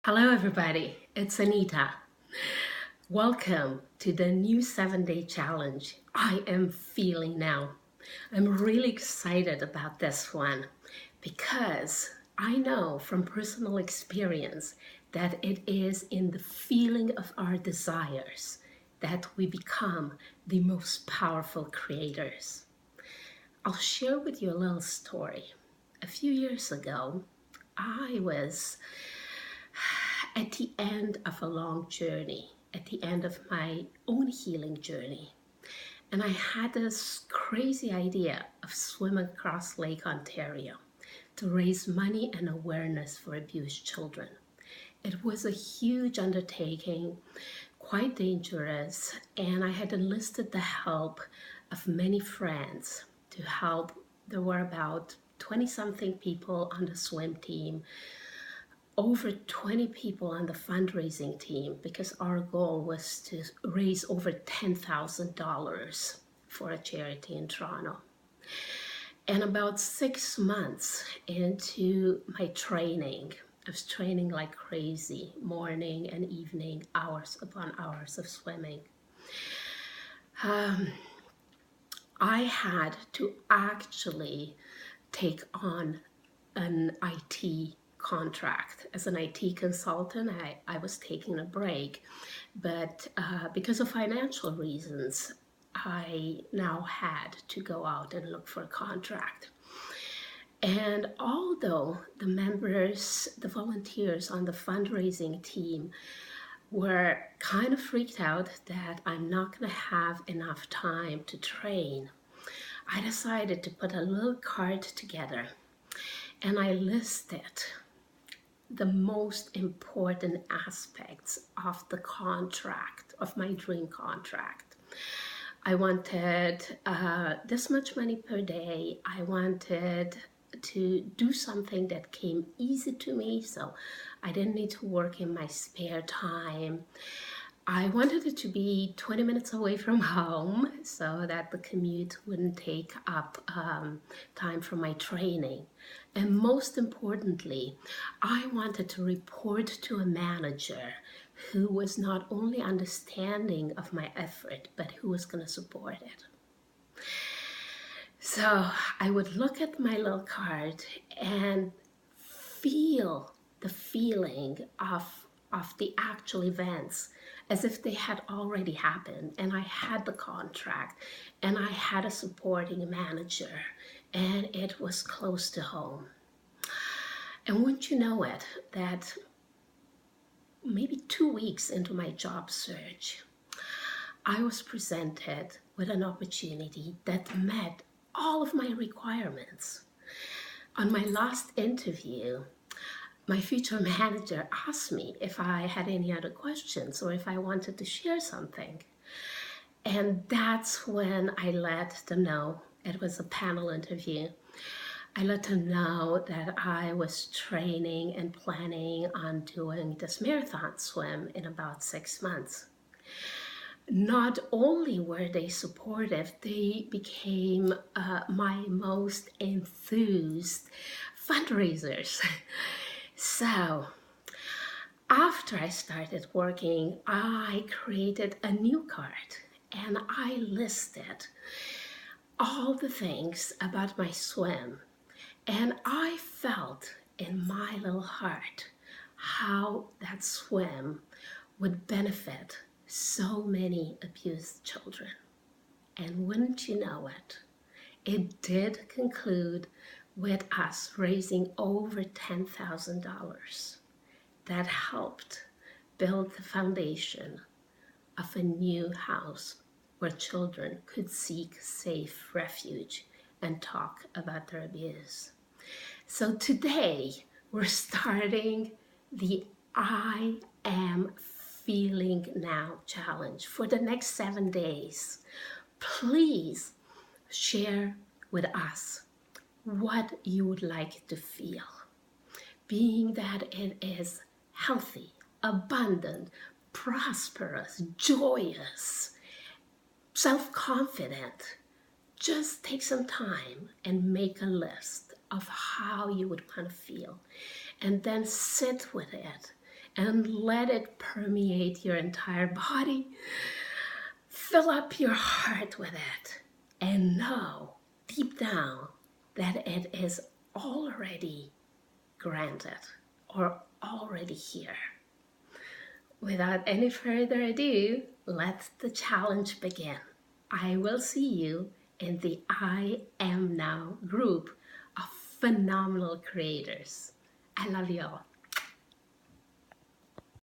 Hello everybody, it's Anita. Welcome to the new 7-day challenge I am feeling now. I'm really excited about this one because I know from personal experience that it is in the feeling of our desires that we become the most powerful creators. I'll share with you a little story. A few years ago, I was at the end of a long journey, at the end of my own healing journey. And I had this crazy idea of swimming across Lake Ontario to raise money and awareness for abused children. It was a huge undertaking, quite dangerous, and I had enlisted the help of many friends to help. There were about 20-something people on the swim team, over 20 people on the fundraising team, because our goal was to raise over $10,000 for a charity in Toronto. And about 6 months into my training, I was training like crazy, morning and evening, hours upon hours of swimming. I had to actually take on an IT contract. As an IT consultant, I was taking a break, but because of financial reasons, I now had to go out and look for a contract. And although the members, the volunteers on the fundraising team were kind of freaked out that I'm not going to have enough time to train, I decided to put a little card together and I listed the most important aspects of the contract, of my dream contract. I wanted this much money per day. I wanted to do something that came easy to me, so I didn't need to work in my spare time. I wanted it to be 20 minutes away from home so that the commute wouldn't take up time from my training. And most importantly, I wanted to report to a manager who was not only understanding of my effort, but who was going to support it. So I would look at my little card and feel the feeling of the actual events as if they had already happened, and I had the contract and I had a supporting manager and it was close to home. And wouldn't you know it, that maybe 2 weeks into my job search, I was presented with an opportunity that met all of my requirements. On my last interview, my future manager asked me if I had any other questions or if I wanted to share something. And that's when I let them know. It was a panel interview. I let them know that I was training and planning on doing this marathon swim in about 6 months. Not only were they supportive, they became my most enthused fundraisers. So after I started working, I created a new card and I listed all the things about my swim. And I felt in my little heart how that swim would benefit so many abused children. And wouldn't you know it, it did conclude with us raising over $10,000 that helped build the foundation of a new house where children could seek safe refuge and talk about their abuse. So today we're starting the I Am Feeling Now challenge for the next 7 days. Please share with us what you would like to feel, being that it is healthy, abundant, prosperous, joyous, self-confident. Just take some time and make a list of how you would want to feel, and then sit with it and let it permeate your entire body. Fill up your heart with it and know deep down that it is already granted or already here. Without any further ado, let the challenge begin. I will see you in the I Am Now group of phenomenal creators. I love you all.